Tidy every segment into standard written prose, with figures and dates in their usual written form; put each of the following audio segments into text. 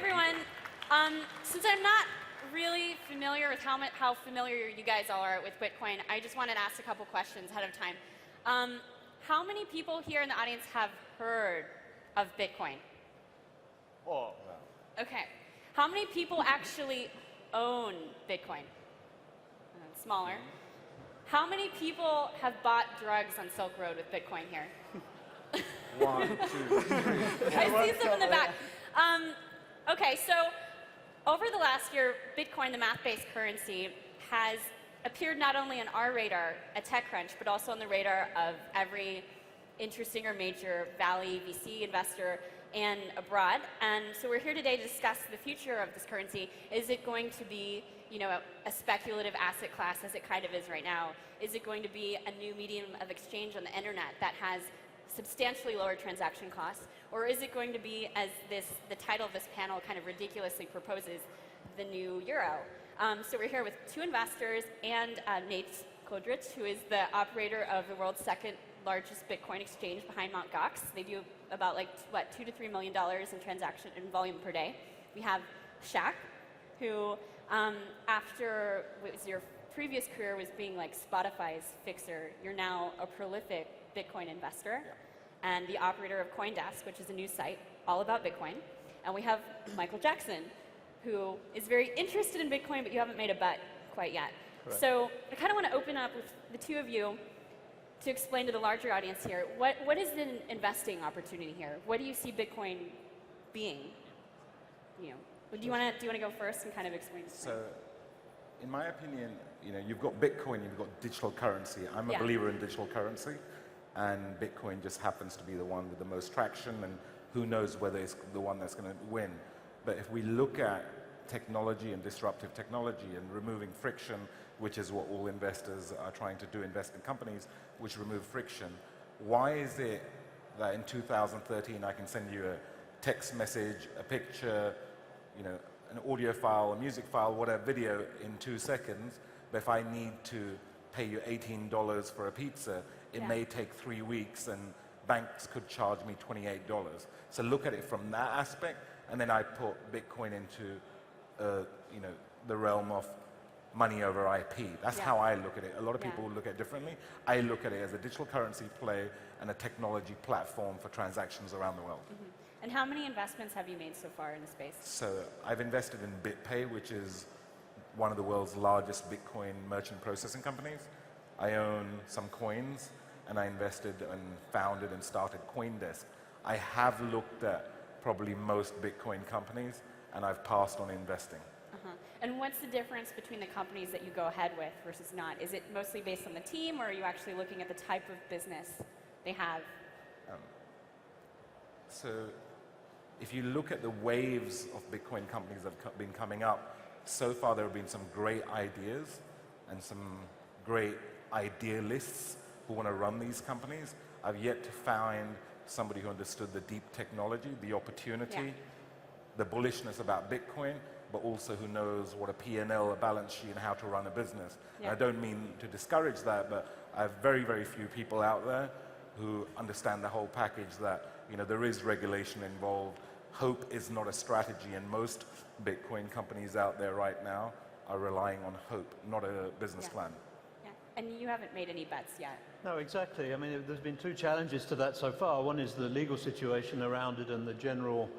everyone. Since I'm not really familiar with how familiar you guys all are with Bitcoin, I just wanted to ask a couple questions ahead of time. How many people here in the audience have heard of Bitcoin? Oh, Okay. How many people actually own Bitcoin? Smaller. How many people have bought drugs on Silk Road with Bitcoin here? 1, 2, 3. I see some in the back. Okay, so over the last year, Bitcoin, the math-based currency, has appeared not only on our radar at TechCrunch, but also on the radar of every interesting or major Valley VC investor and abroad. And so we're here today to discuss the future of this currency. Is it going to be, a speculative asset class as it kind of is right now? Is it going to be a new medium of exchange on the internet that has substantially lower transaction costs? Or is it going to be, as the title of this panel kind of ridiculously proposes, the new euro? So we're here with two investors and Nate Kodrich, who is the operator of the world's second largest Bitcoin exchange behind Mt. Gox. They do about $2 to $3 million in transaction in volume per day. We have Shaq, who after your previous career was being like Spotify's fixer, you're now a prolific Bitcoin investor. Yeah. And the operator of CoinDesk, which is a news site all about Bitcoin. And we have Michael Jackson, who is very interested in Bitcoin, but you haven't made a bet quite yet. Correct. So I kind of want to open up with the two of you to explain to the larger audience here, what is the investing opportunity here? What do you see Bitcoin being? Do you want to go first and kind of explain? So, in my opinion, you've got Bitcoin, you've got digital currency. I'm a believer in digital currency, and Bitcoin just happens to be the one with the most traction, and who knows whether it's the one that's going to win. But if we look at technology and disruptive technology and removing friction, which is what all investors are trying to do, invest in companies which remove friction, why is it that in 2013 I can send you a text message, a picture, an audio file, a music file, whatever, video in 2 seconds, but if I need to pay you $18 for a pizza, it may take 3 weeks, and banks could charge me $28. So look at it from that aspect, and then I put Bitcoin into the realm of money over IP. That's how I look at it. A lot of people look at it differently. I look at it as a digital currency play and a technology platform for transactions around the world. Mm-hmm. And how many investments have you made so far in the space? So I've invested in BitPay, which is one of the world's largest Bitcoin merchant processing companies. I own some coins, and I invested and founded and started CoinDesk. I have looked at probably most Bitcoin companies, and I've passed on investing. And what's the difference between the companies that you go ahead with versus not? Is it mostly based on the team, or are you actually looking at the type of business they have? So if you look at the waves of Bitcoin companies that have been coming up, so far there have been some great ideas and some great idealists who want to run these companies. I've yet to find somebody who understood the deep technology, the opportunity, the bullishness about Bitcoin, but also who knows what a P&L, a balance sheet, and how to run a business. And I don't mean to discourage that, but I have very, very few people out there who understand the whole package, that there is regulation involved. Hope is not a strategy, and most Bitcoin companies out there right now are relying on hope, not a business plan. And you haven't made any bets yet. No, exactly. I mean, there's been two challenges to that so far. One is the legal situation around it and the general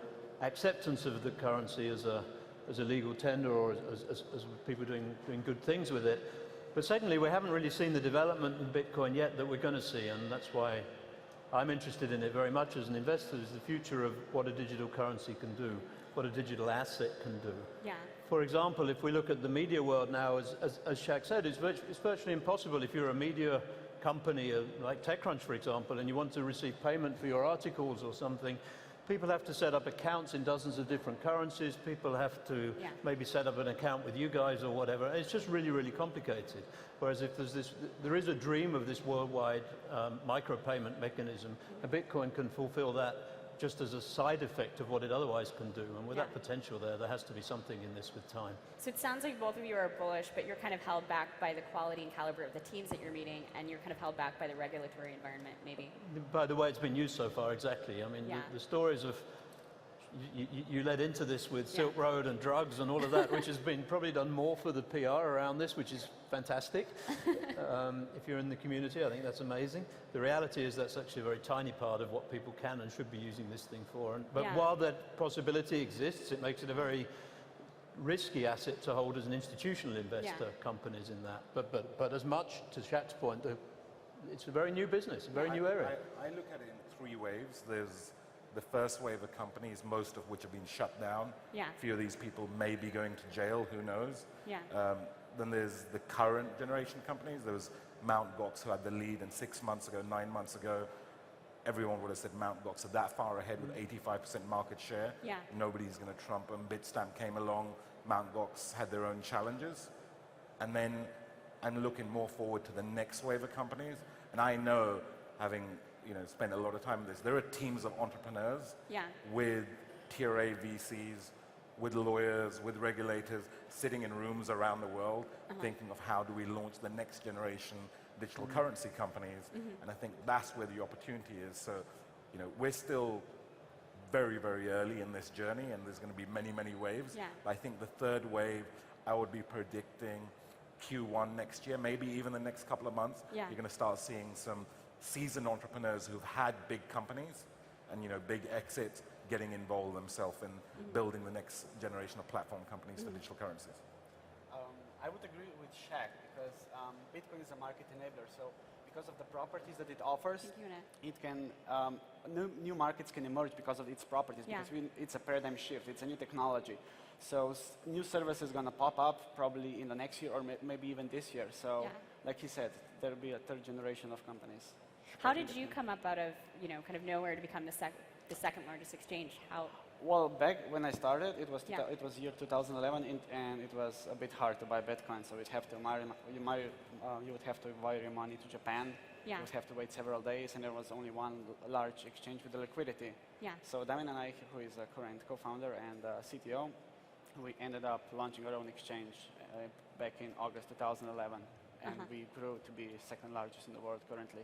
acceptance of the currency as a legal tender, or as people doing good things with it. But secondly, we haven't really seen the development in Bitcoin yet that we're going to see, and that's why I'm interested in it very much as an investor, is the future of what a digital currency can do, what a digital asset can do. Yeah. For example, if we look at the media world now, as Shaq said, it's virtually impossible if you're a media company like TechCrunch, for example, and you want to receive payment for your articles or something. People have to set up accounts in dozens of different currencies. People have to maybe set up an account with you guys or whatever. It's just really, really complicated. Whereas if there is a dream of this worldwide micropayment mechanism, and Bitcoin can fulfill that just as a side effect of what it otherwise can do. And with that potential there has to be something in this with time. So it sounds like both of you are bullish, but you're kind of held back by the quality and caliber of the teams that you're meeting, and you're kind of held back by the regulatory environment, maybe. By the way it's been used so far, exactly. I mean, the stories of you led into this with Silk Road and drugs and all of that, which has been probably done more for the PR around this, which is fantastic. If you're in the community, I think that's amazing. The reality is that's actually a very tiny part of what people can and should be using this thing for. But while that possibility exists, it makes it a very risky asset to hold as an institutional investor, companies in that. But as much, to Shaq's point, it's a very new business, a very new area. I look at it in 3 waves. There's the first wave of companies, most of which have been shut down. Yeah. A few of these people may be going to jail, who knows? Yeah. Then there's the current generation companies. There was Mt. Gox who had the lead, and 6 months ago, 9 months ago, everyone would have said Mt. Gox are that far ahead with 85% market share. Yeah. Nobody's going to trump them. Bitstamp came along. Mt. Gox had their own challenges. And then I'm looking more forward to the next wave of companies. And I know, having spent a lot of time with this, there are teams of entrepreneurs with tier A VCs, with lawyers, with regulators, sitting in rooms around the world, thinking of how do we launch the next generation digital currency companies. And I think that's where the opportunity is. So, we're still very, very early in this journey, and there's going to be many, many waves. Yeah. But I think the third wave, I would be predicting Q1 next year, maybe even the next couple of months. Yeah. You're going to start seeing some seasoned entrepreneurs who've had big companies and big exits getting involved themselves in building the next generation of platform companies for digital currencies. I would agree with Shaq because Bitcoin is a market enabler. So because of the properties that it offers, it can new markets can emerge because of its properties. Yeah. Because it's a paradigm shift. It's a new technology. So new services going to pop up probably in the next year or maybe even this year. So like he said, there will be a third generation of companies. How did you come up out of, kind of nowhere to become the second largest exchange? How? Well, back when I started, it was year 2011, and it was a bit hard to buy Bitcoin. So you would have to wire your money to Japan. Yeah. You would have to wait several days, and there was only one large exchange with the liquidity. Yeah. So Damien and I, who is a current co-founder and CTO, we ended up launching our own exchange back in August 2011, and we grew to be second largest in the world currently.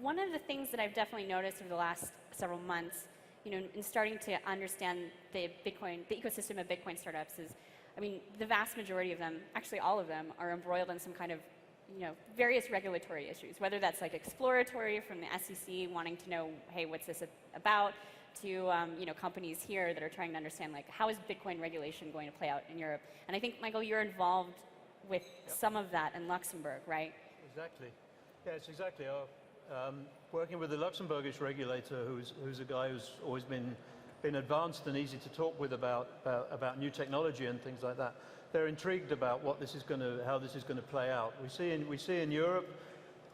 One of the things that I've definitely noticed over the last several months, in starting to understand the ecosystem of Bitcoin startups is, the vast majority of them, actually all of them, are embroiled in some kind of, various regulatory issues, whether that's like exploratory from the SEC wanting to know, hey, what's this about, to companies here that are trying to understand, like, how is Bitcoin regulation going to play out in Europe? And I think, Michael, you're involved with some of that in Luxembourg, right? Exactly. Yes, exactly. Working with the Luxembourgish regulator, who's a guy who's always been advanced and easy to talk with about new technology and things like that. They're intrigued about how this is going to play out. We see in Europe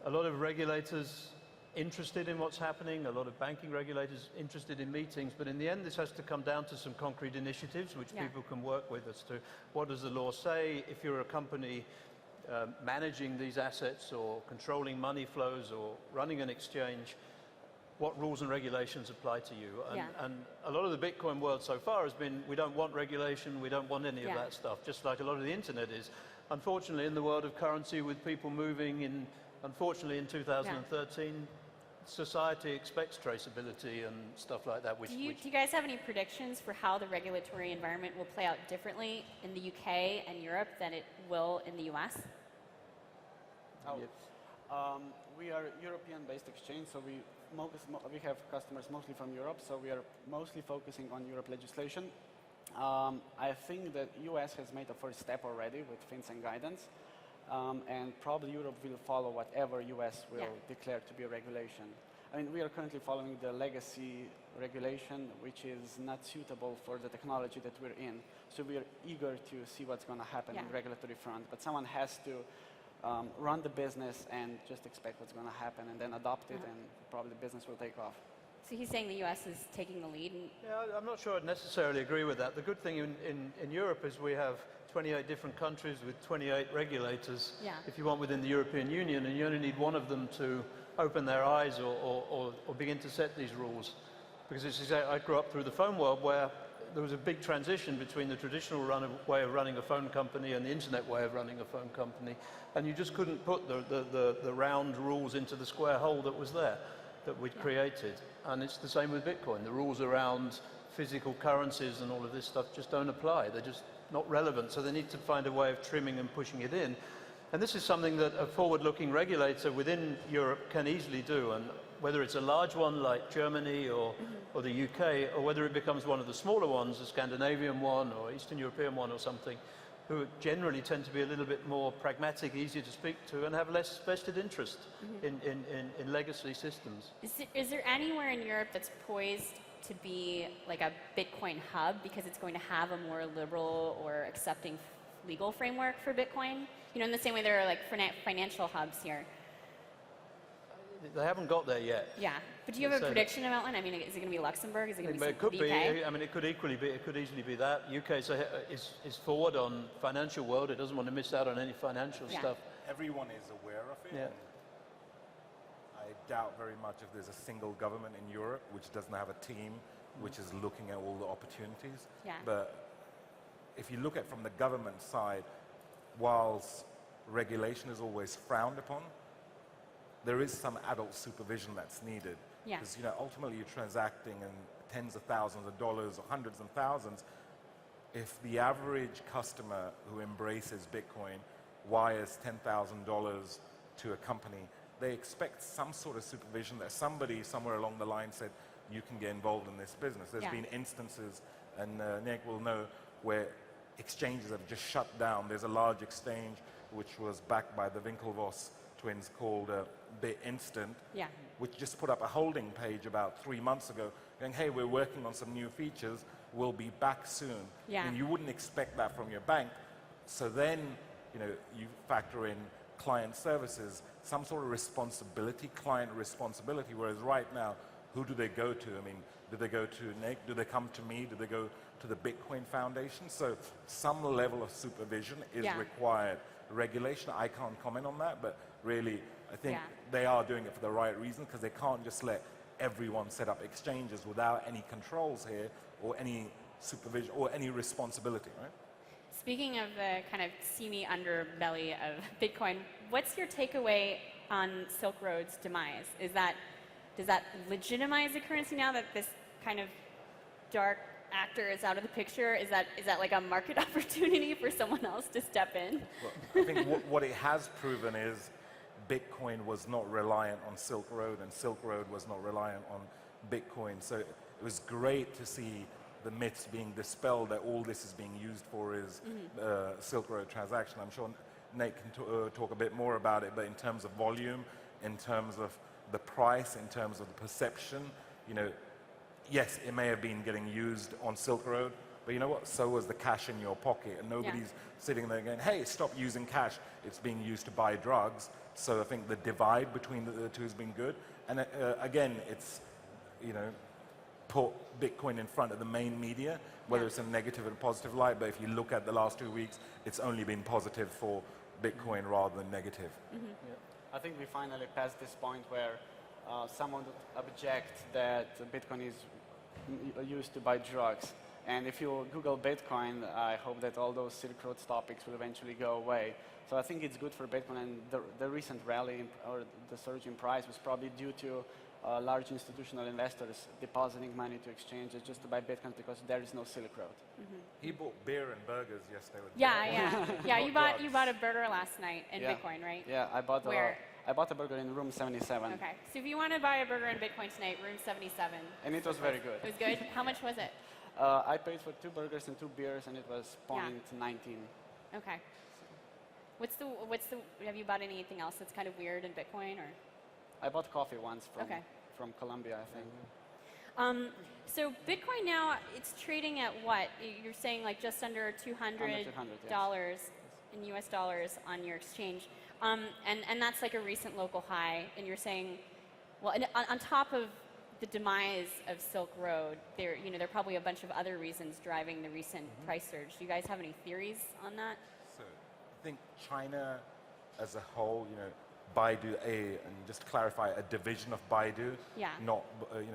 a lot of regulators interested in what's happening, a lot of banking regulators interested in meetings, but in the end this has to come down to some concrete initiatives which people can work with as to what does the law say if you're a company managing these assets or controlling money flows or running an exchange, what rules and regulations apply to you. And a lot of the Bitcoin world so far has been, we don't want regulation, we don't want any of that stuff, just like a lot of the internet is. Unfortunately, in the world of currency, with people moving in, unfortunately in 2013, society expects traceability and stuff like that. Do you guys have any predictions for how the regulatory environment will play out differently in the UK and Europe than it will in the US? We are European-based exchange, so we have customers mostly from Europe, so we are mostly focusing on Europe legislation. I think that US has made a first step already with FinCEN guidance, and probably Europe will follow whatever US will declare to be a regulation. We are currently following the legacy regulation, which is not suitable for the technology that we're in. So we are eager to see what's going to happen on the regulatory front, but someone has to run the business and just expect what's going to happen and then adopt it, and probably the business will take off. So he's saying the US is taking the lead? Yeah, I'm not sure I'd necessarily agree with that. The good thing in Europe is we have 28 different countries with 28 regulators, if you want, within the European Union, and you only need one of them to open their eyes or begin to set these rules. Because it's exactly, I grew up through the phone world where there was a big transition between the traditional way of running a phone company and the internet way of running a phone company, and you just couldn't put the round rules into the square hole that was there. that we'd created. And it's the same with Bitcoin. The rules around physical currencies and all of this stuff just don't apply. They're just not relevant. So they need to find a way of trimming and pushing it in. And this is something that a forward-looking regulator within Europe can easily do. And whether it's a large one like Germany or the UK, or whether it becomes one of the smaller ones, a Scandinavian one or Eastern European one or something, who generally tend to be a little bit more pragmatic, easier to speak to, and have less vested interest in legacy systems. Is there anywhere in Europe that's poised to be like a Bitcoin hub because it's going to have a more liberal or accepting legal framework for Bitcoin? You know, in the same way there are like financial hubs here. They haven't got there yet. Yeah, but do you have a prediction about one? I mean, is it going to be Luxembourg? Is it going to be It could the be. UK? I mean, it could equally be. It could easily be that. UK is forward on financial world. It doesn't want to miss out on any financial stuff. Everyone is aware of it. Yeah. I doubt very much if there's a single government in Europe which doesn't have a team which is looking at all the opportunities. Yeah. But if you look at from the government side, whilst regulation is always frowned upon, there is some adult supervision that's needed. Yeah. Because ultimately you're transacting in tens of thousands of dollars or hundreds of thousands. If the average customer who embraces Bitcoin wires $10,000 to a company, they expect some sort of supervision that somebody somewhere along the line said, you can get involved in this business. There's been instances, and Nick will know, where exchanges have just shut down. There's a large exchange which was backed by the Winklevoss twins called BitInstant, which just put up a holding page about 3 months ago going, hey, we're working on some new features, we'll be back soon. And you wouldn't expect that from your bank. So then, you factor in client services, some sort of responsibility, client responsibility, whereas right now, who do they go to? I mean, do they go to Nick? Do they come to me? Do they go to the Bitcoin Foundation? So some level of supervision is required. Regulation, I can't comment on that, but really, I think they are doing it for the right reason, because they can't just let everyone set up exchanges without any controls here or any supervision or any responsibility, right? Speaking of the kind of seamy underbelly of Bitcoin, what's your takeaway on Silk Road's demise? Does that legitimize the currency now that this kind of dark actor is out of the picture? Is that like a market opportunity for someone else to step in? Well, I think what it has proven is Bitcoin was not reliant on Silk Road, and Silk Road was not reliant on Bitcoin. So it was great to see the myths being dispelled that all this is being used for is Silk Road transaction. I'm sure Nate can talk a bit more about it, but in terms of volume, in terms of the price, in terms of the perception, yes, it may have been getting used on Silk Road, but you know what? So was the cash in your pocket, and nobody's sitting there going, hey, stop using cash. It's being used to buy drugs. So I think the divide between the two has been good. And again, it's, put Bitcoin in front of the main media, whether it's a negative and positive light, but if you look at the last 2 weeks, it's only been positive for Bitcoin rather than negative. I think we finally passed this point where someone would object that Bitcoin is used to buy drugs. And if you Google Bitcoin, I hope that all those Silk Road topics will eventually go away. So I think it's good for Bitcoin, and the recent rally or the surge in price was probably due to large institutional investors depositing money to exchanges just to buy Bitcoin because there is no Silk Road. He bought beer and burgers yesterday. With You bought a burger last night in Bitcoin, right? Yeah, I bought Where? I bought a burger in room 77. Okay, so if you want to buy a burger in Bitcoin tonight, room 77. And it was very good. It was good? How much was it? I paid for 2 burgers and 2 beers, and it was 0.19. Okay. Have you bought anything else that's kind of weird in Bitcoin, or? I bought coffee once from Colombia, I think. So Bitcoin now, it's trading at what? You're saying like just under $200 in US dollars on your exchange. And that's like a recent local high. And you're saying, well, and on top of the demise of Silk Road, there are probably a bunch of other reasons driving the recent price surge. Do you guys have any theories on that? So I think China as a whole, Baidu, and just to clarify, a division of Baidu, not,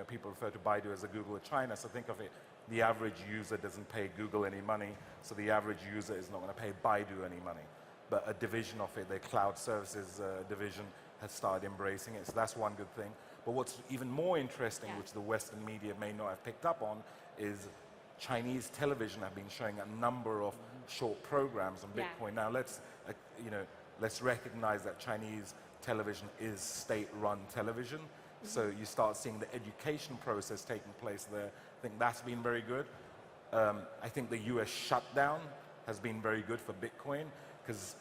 people refer to Baidu as a Google of China, so think of it, the average user doesn't pay Google any money, so the average user is not going to pay Baidu any money. But a division of it, their cloud services division, has started embracing it, so that's one good thing. But what's even more interesting, Yeah. which the Western media may not have picked up on, is Chinese television have been showing a number of short programs on Yeah. Bitcoin. Now let's recognize that Chinese television is state-run television. So you start seeing the education process taking place there. I think that's been very good. I think the US shutdown has been very good for Bitcoin, because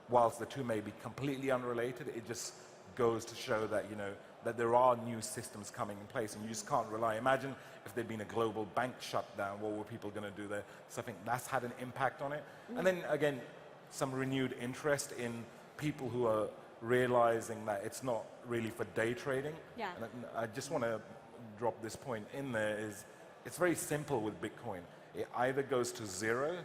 whilst the two may be completely unrelated, it just goes to show that, that there are new systems coming in place, and you just can't rely. Imagine if there'd been a global bank shutdown, what were people going to do there? So I think that's had an impact on it. And then again, some renewed interest in people who are realizing that it's not really for day trading. Yeah. And I just want to drop this point in there, is it's very simple with Bitcoin. It either goes to zero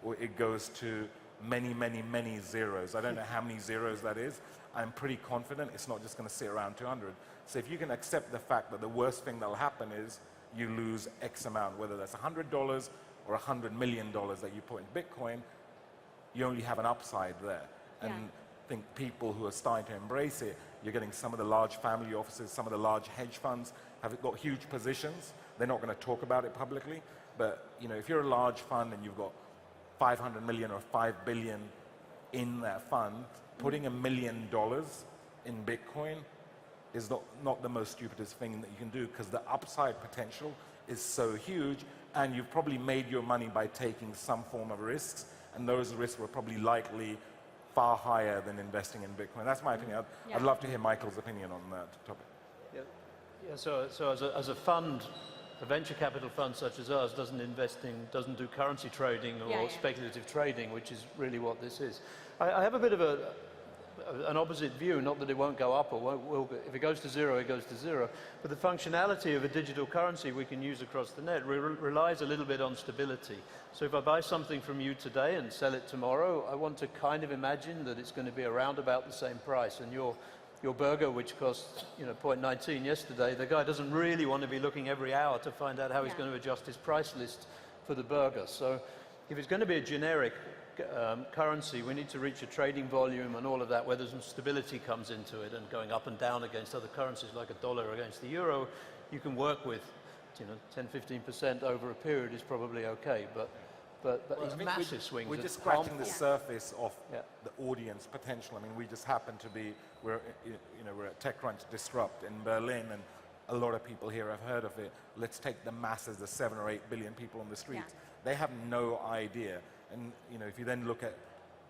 or it goes to many, many, many zeros. I don't know how many zeros that is. I'm pretty confident it's not just going to sit around 200. So if you can accept the fact that the worst thing that'll happen is you lose X amount, whether that's $100 or $100 million that you put in Bitcoin, you only have an upside there. And Yeah. I think people who are starting to embrace it, you're getting some of the large family offices, some of the large hedge funds have got huge positions. They're not going to talk about it publicly, but if you're a large fund and you've got 500 million or 5 billion in that fund, putting $1 million in Bitcoin is not the most stupidest thing that you can do, because the upside potential is so huge, and you've probably made your money by taking some form of risks, and those risks were probably likely far higher than investing in Bitcoin. That's my opinion. Yeah. I'd love to hear Michael's opinion on that topic. Yeah, so as a fund, a venture capital fund such as ours doesn't do currency trading or Yeah. speculative trading, which is really what this is. I have a bit of an opposite view, not that it won't go up or will go. If it goes to zero, it goes to zero. But the functionality of a digital currency we can use across the net relies a little bit on stability. So if I buy something from you today and sell it tomorrow, I want to kind of imagine that it's going to be around about the same price. And your burger, which cost 0.19 yesterday, the guy doesn't really want to be looking every hour to find out how he's going to adjust his price list for the burger. So if it's going to be a generic currency, we need to reach a trading volume and all of that, where there's some stability comes into it, and going up and down against other currencies like a dollar against the euro, you can work with 10-15% over a period is probably okay, but these massive swings We're are just scratching harmful. the surface of Yeah. the audience potential. I mean, we just happen to be, we're at TechCrunch Disrupt in Berlin, and a lot of people here have heard of it. Let's take the masses, the 7 or 8 billion people on the streets. Yeah. They have no idea. And if you then look at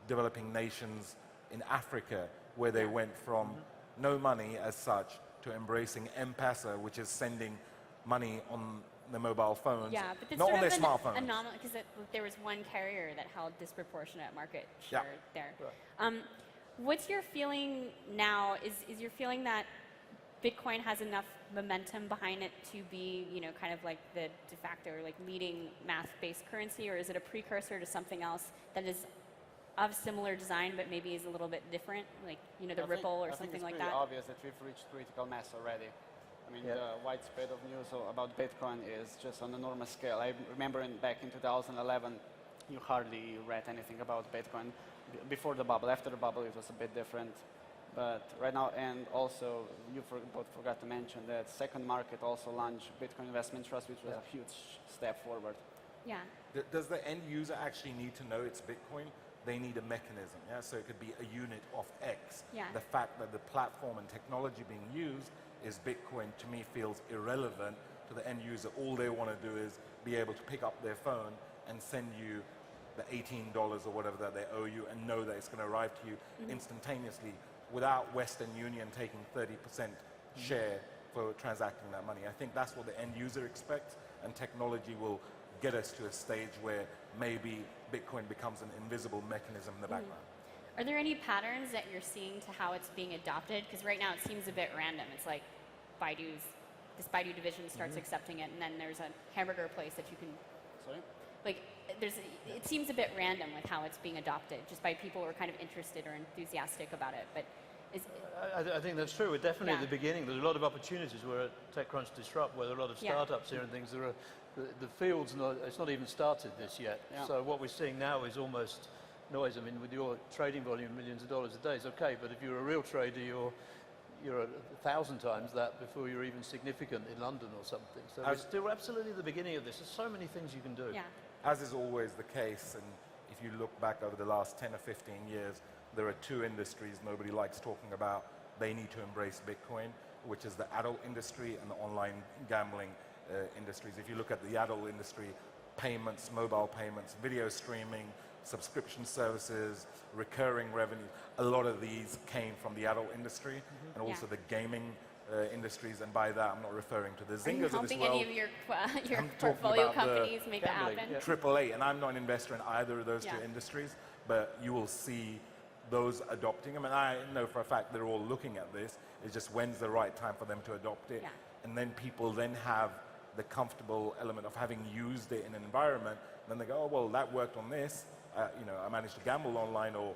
developing nations in Africa, where they went from no money as such to embracing M-Pesa, which is sending money on the mobile phones, Yeah, but it's not sort on their of an smartphones. anomaly, because there was one carrier that held disproportionate market Yeah. share there. What's your feeling now? Is your feeling that Bitcoin has enough momentum behind it to be, kind of like the de facto or like leading math-based currency, or is it a precursor to something else that is of similar design but maybe is a little bit different, like the Ripple or something like that? I think it's pretty obvious that we've reached critical mass already. I mean, the widespread of news about Bitcoin is just on an enormous scale. I remember back in 2011, you hardly read anything about Bitcoin before the bubble. After the bubble, it was a bit different. But right now, and also, you both forgot to mention that Second Market also launched Bitcoin Investment Trust, which was a huge step forward. Yeah. Does the end user actually need to know it's Bitcoin? They need a mechanism, so it could be a unit of X. Yeah. The fact that the platform and technology being used is Bitcoin, to me, feels irrelevant to the end user. All they want to do is be able to pick up their phone and send you the $18 or whatever that they owe you, and know that it's going to arrive to you instantaneously, without Western Union taking 30% share for transacting that money. I think that's what the end user expects, and technology will get us to a stage where maybe Bitcoin becomes an invisible mechanism in the background. Are there any patterns that you're seeing to how it's being adopted? Because right now it seems a bit random. It's like this Baidu division starts accepting it, and then there's a hamburger place that you can, Sorry? it seems a bit random with how it's being adopted, just by people who are kind of interested or enthusiastic about it. But I think that's true. We're definitely at Yeah. the beginning. There's a lot of opportunities. We're at TechCrunch Disrupt, where there are a lot of Yeah. startups here and things. There are the field's it's not even started this yet. Yeah. So what we're seeing now is almost noise. I mean, with your trading volume, millions of dollars a day is okay, but if you're a real trader, you're at 1,000 times that before you're even significant in London or something. So we're still absolutely at the beginning of this. There's so many things you can do. Yeah. As is always the case, and if you look back over the last 10 or 15 years, there are two industries nobody likes talking about. They need to embrace Bitcoin, which is the adult industry and the online gambling industries. If you look at the adult industry, payments, mobile payments, video streaming, subscription services, recurring revenue, a lot of these came from the adult industry and also the gaming industries, and by that I'm not referring to the Zingers of this world. Are you helping any of your I'm talking portfolio about companies make that gambling, happen? AAA, and I'm not an investor in either of those two industries, but you will see those adopting them, and I know for a fact they're all looking at this. It's just when's the right time for them to adopt it, and then people then have the comfortable element of having used it in an environment. Then they go, oh well, that worked on this. You know, I managed to gamble online or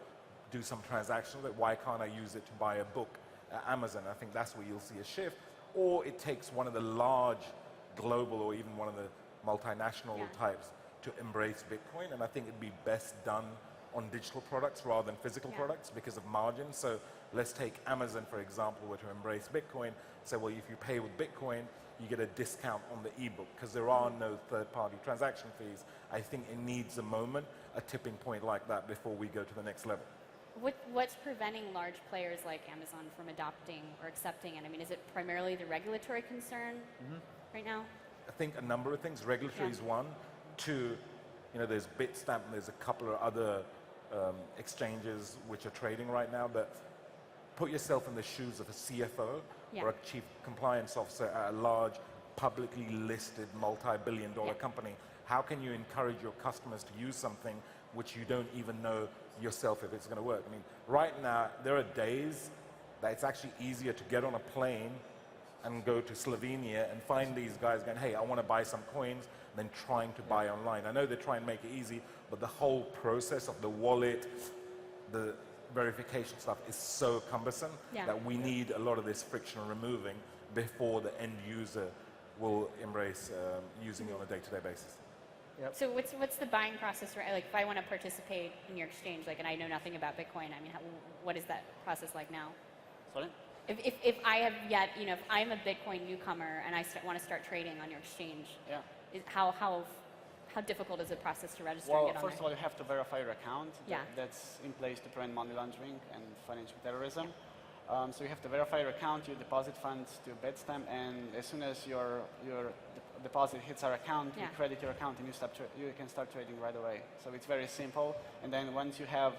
do some transactions with it. Why can't I use it to buy a book at Amazon? I think that's where you'll see a shift. Or it takes one of the large global or even one of the multinational types to embrace Bitcoin, and I think it'd be best done on digital products rather than physical products because of margin. So let's take Amazon, for example, were to embrace Bitcoin. Say, well, if you pay with Bitcoin, you get a discount on the ebook because there are no third-party transaction fees. I think it needs a moment, a tipping point like that before we go to the next level. What's preventing large players like Amazon from adopting or accepting it? I mean, is it primarily the regulatory concern right now? I think a number of things. Regulatory is one. Two, you know, there's Bitstamp and there's a couple of other exchanges which are trading right now, but put yourself in the shoes of a CFO or a chief compliance officer at a large publicly listed multi-billion-dollar company. How can you encourage your customers to use something which you don't even know yourself if it's going to work? I mean, right now, there are days that it's actually easier to get on a plane and go to Slovenia and find these guys going, hey, I want to buy some coins, than trying to buy online. I know they try and make it easy, but the whole process of the wallet, the verification stuff is so cumbersome that we need a lot of this friction removing before the end user will embrace using it on a day-to-day basis. So what's the buying process, right? Like if I want to participate in your exchange, like, and I know nothing about Bitcoin, I mean, what is that process like now? Sorry? If I have yet, you know, if I'm a Bitcoin newcomer and I want to start trading on your exchange, how difficult is the process to register and get on first of all, you have to verify your account. Yeah. That's in place to prevent money laundering and financial terrorism. So you have to verify your account, you deposit funds to Bitstamp, and as soon as your deposit hits our account, we credit your account and you can start trading right away. So it's very simple. And then once you have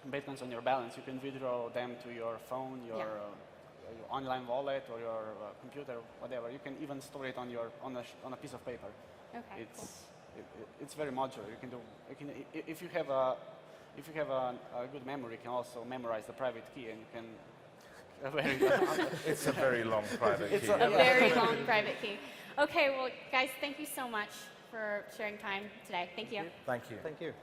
Bitcoins on your balance, you can withdraw them to your phone, your online wallet, or your computer, whatever. You can even store it on a piece of paper. Okay. It's very modular. If you have a good memory, you can also memorize the private key, and you can. It's a very long private key. It's a very long private key. Okay, well, guys, thank you so much for sharing time today. Thank you. Thank you. Thank you.